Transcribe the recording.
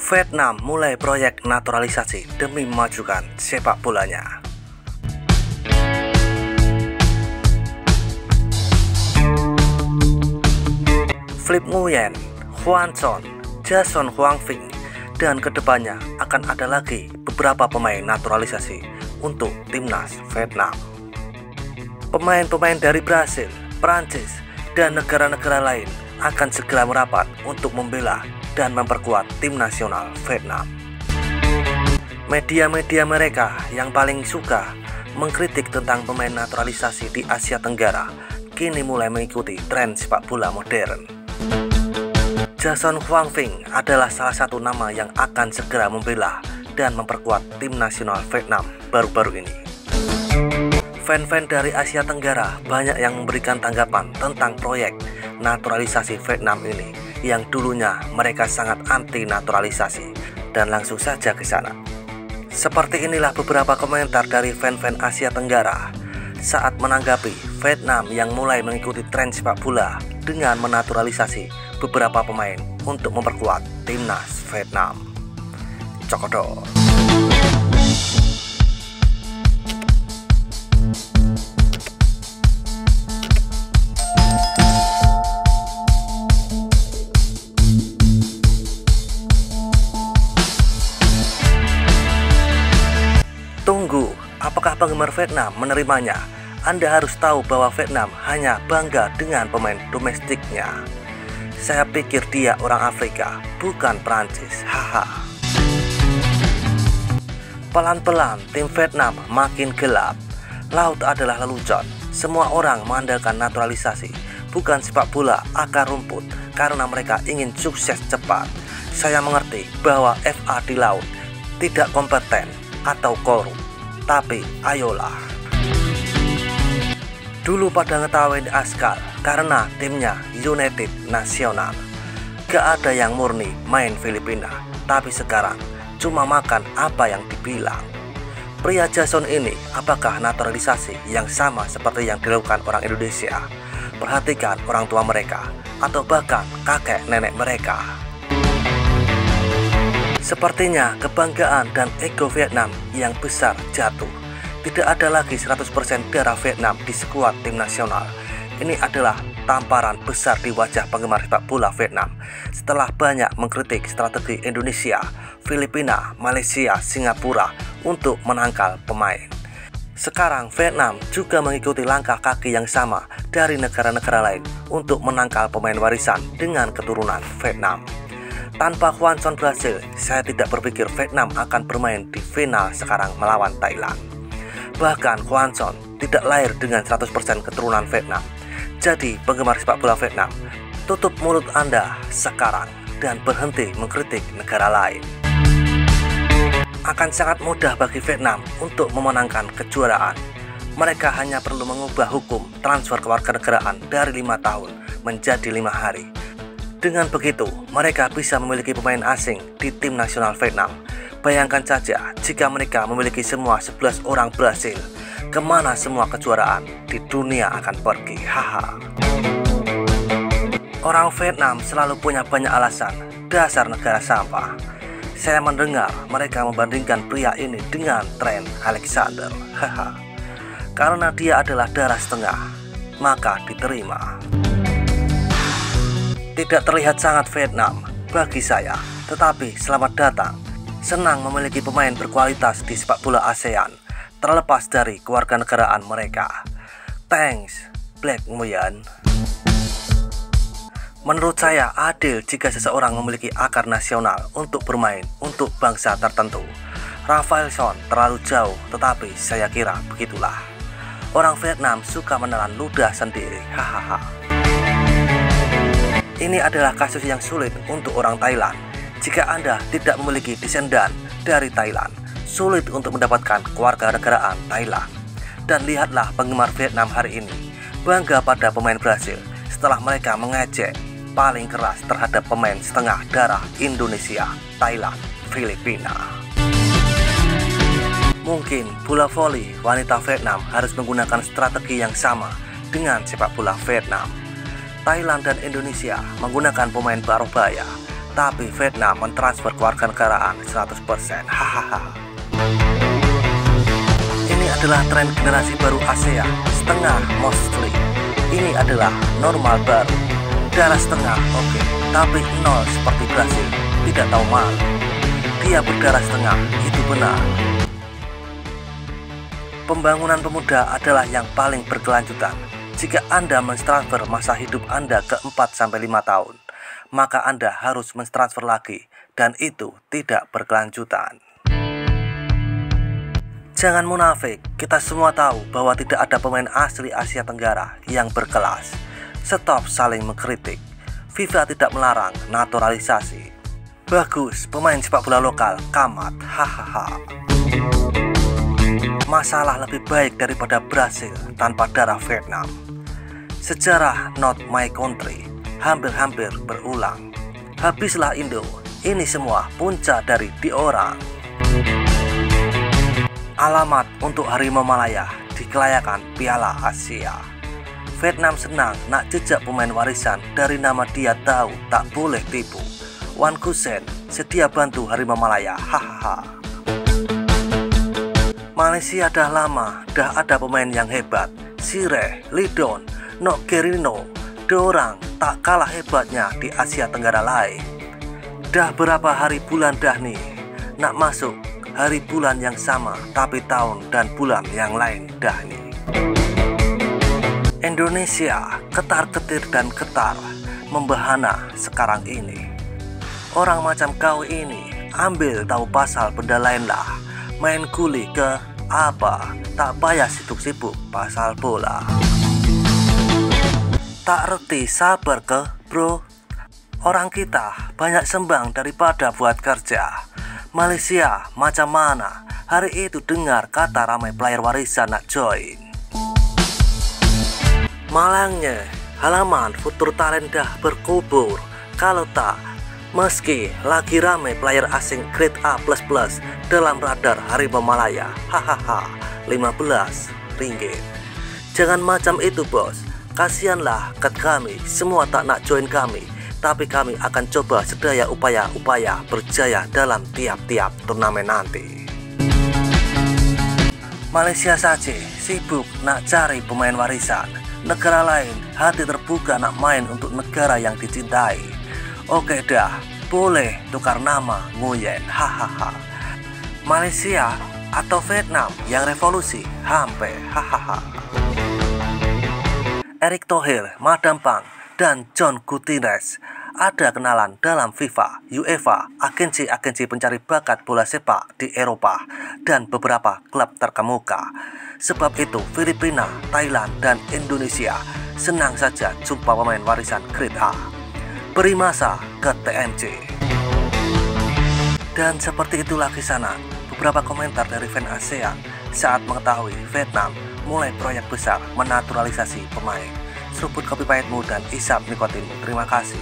Vietnam mulai proyek naturalisasi demi memajukan sepak bolanya. Flip Nguyen, Huan Son, Jason Hoang Vinh, dan kedepannya akan ada lagi beberapa pemain naturalisasi untuk timnas Vietnam. Pemain-pemain dari Brasil, Prancis, dan negara-negara lain akan segera merapat untuk membela dan memperkuat tim nasional Vietnam. Media-media mereka yang paling suka mengkritik tentang pemain naturalisasi di Asia Tenggara kini mulai mengikuti tren sepak bola modern. Jason Hoang Vinh adalah salah satu nama yang akan segera membela dan memperkuat tim nasional Vietnam baru-baru ini. Fan-fan dari Asia Tenggara banyak yang memberikan tanggapan tentang proyek naturalisasi Vietnam ini, yang dulunya mereka sangat anti naturalisasi dan langsung saja ke sana. Seperti inilah beberapa komentar dari fan-fan Asia Tenggara saat menanggapi Vietnam yang mulai mengikuti tren sepak bola dengan menaturalisasi beberapa pemain untuk memperkuat timnas Vietnam. Cokodor. Tunggu, apakah penggemar Vietnam menerimanya? Anda harus tahu bahwa Vietnam hanya bangga dengan pemain domestiknya. Saya pikir dia orang Afrika, bukan Prancis. Haha. Pelan-pelan tim Vietnam makin gelap. Laut adalah lelucon. Semua orang mengandalkan naturalisasi, bukan sepak bola akar rumput, karena mereka ingin sukses cepat. Saya mengerti bahwa FA di laut tidak kompeten atau korup, tapi ayolah. Dulu pada ngetawain Askal karena timnya United Nasional. Gak ada yang murni main Filipina, tapi sekarang cuma makan apa yang dibilang. Pria Jason ini apakah naturalisasi yang sama seperti yang dilakukan orang Indonesia? Perhatikan orang tua mereka atau bahkan kakek nenek mereka. Sepertinya kebanggaan dan ego Vietnam yang besar jatuh. Tidak ada lagi 100% darah Vietnam di skuad tim nasional. Ini adalah tamparan besar di wajah penggemar sepak bola Vietnam setelah banyak mengkritik strategi Indonesia, Filipina, Malaysia, Singapura untuk menangkal pemain. Sekarang Vietnam juga mengikuti langkah kaki yang sama dari negara-negara lain untuk menangkal pemain warisan dengan keturunan Vietnam. Tanpa Huan Son Brasil, saya tidak berpikir Vietnam akan bermain di final sekarang melawan Thailand. Bahkan Huan Son tidak lahir dengan 100% keturunan Vietnam. Jadi penggemar sepak bola Vietnam, tutup mulut Anda sekarang dan berhenti mengkritik negara lain. Akan sangat mudah bagi Vietnam untuk memenangkan kejuaraan. Mereka hanya perlu mengubah hukum transfer kewarganegaraan dari 5 tahun menjadi 5 hari. Dengan begitu, mereka bisa memiliki pemain asing di tim nasional Vietnam. Bayangkan saja jika mereka memiliki semua 11 orang Brasil, kemana semua kejuaraan di dunia akan pergi. Haha. Orang Vietnam selalu punya banyak alasan, dasar negara sampah. Saya mendengar mereka membandingkan pria ini dengan Trent Alexander. Haha. Karena dia adalah darah setengah, maka diterima. Tidak terlihat sangat Vietnam bagi saya, tetapi selamat datang. Senang memiliki pemain berkualitas di sepak bola ASEAN, terlepas dari kewarganegaraan mereka. Thanks, Black Nguyen. Menurut saya adil jika seseorang memiliki akar nasional untuk bermain untuk bangsa tertentu. Rafael Son terlalu jauh, tetapi saya kira begitulah. Orang Vietnam suka menelan ludah sendiri. Hahaha. Ini adalah kasus yang sulit untuk orang Thailand. Jika Anda tidak memiliki descendant dari Thailand, sulit untuk mendapatkan kewarganegaraan Thailand. Dan lihatlah penggemar Vietnam hari ini, bangga pada pemain Brasil setelah mereka mengejek paling keras terhadap pemain setengah darah Indonesia, Thailand, Filipina. Mungkin bola voli wanita Vietnam harus menggunakan strategi yang sama dengan sepak bola Vietnam. Thailand dan Indonesia menggunakan pemain Parubaya, tapi Vietnam mentransfer kewarganegaraan 100%. Hahaha. Ini adalah tren generasi baru ASEAN, setengah mostly. Ini adalah normal baru. Darah setengah, oke, tapi nol seperti Brasil, tidak tahu malu. Dia berdarah setengah, itu benar. Pembangunan pemuda adalah yang paling berkelanjutan. Jika Anda mentransfer masa hidup Anda ke 4-5 tahun, maka Anda harus mentransfer lagi, dan itu tidak berkelanjutan. Jangan munafik, kita semua tahu bahwa tidak ada pemain asli Asia Tenggara yang berkelas. Stop saling mengkritik. FIFA tidak melarang naturalisasi. Bagus, pemain sepak bola lokal, kamat, hahaha. Masalah lebih baik daripada Brasil tanpa darah Vietnam. Sejarah not my country hampir-hampir berulang. Habislah Indo, ini semua punca dari diorang. Alamat untuk Harimau Malaya dikelayakan Piala Asia. Vietnam senang nak jejak pemain warisan dari nama dia tahu tak boleh tipu. Wan Kusen sedia bantu Harimau Malaya, hahaha. Malaysia dah lama, dah ada pemain yang hebat. Sireh, Lidon, Nok Gerino, dorang tak kalah hebatnya di Asia Tenggara lain. Dah berapa hari bulan dah nih, nak masuk hari bulan yang sama, tapi tahun dan bulan yang lain dah nih. Indonesia ketar-ketir dan ketar membahana sekarang ini. Orang macam kau ini ambil tahu pasal benda lain lah. Main kuli ke apa, tak payah sibuk-sibuk pasal bola. Tak reti sabar ke bro. Orang kita banyak sembang daripada buat kerja. Malaysia macam mana? Hari itu dengar kata ramai player warisan nak join. Malangnya halaman futur talent dah berkubur. Kalau tak, meski lagi ramai player asing grade A++ dalam radar Harimau Malaya. Hahaha, 15 ringgit. Jangan macam itu bos. Kasihanlah kat kami, semua tak nak join kami. Tapi kami akan coba sedaya upaya berjaya dalam tiap-tiap turnamen nanti. Malaysia saja sibuk nak cari pemain warisan. Negara lain hati terbuka nak main untuk negara yang dicintai. Oke dah, boleh tukar nama Nguyen, hahaha. Malaysia atau Vietnam yang revolusi, hampir, hahaha. Erick Thohir, Madam Pang, dan John Gutierrez ada kenalan dalam FIFA, UEFA, agensi-agensi pencari bakat bola sepak di Eropa, dan beberapa klub terkemuka. Sebab itu Filipina, Thailand, dan Indonesia senang saja jumpa pemain warisan grade A. Beri masa ke TMC. Dan seperti itulah kisana beberapa komentar dari fan ASEAN saat mengetahui Vietnam mulai proyek besar menaturalisasi pemain. Seruput kopi pahitmu dan isap nikotinmu. Terima kasih.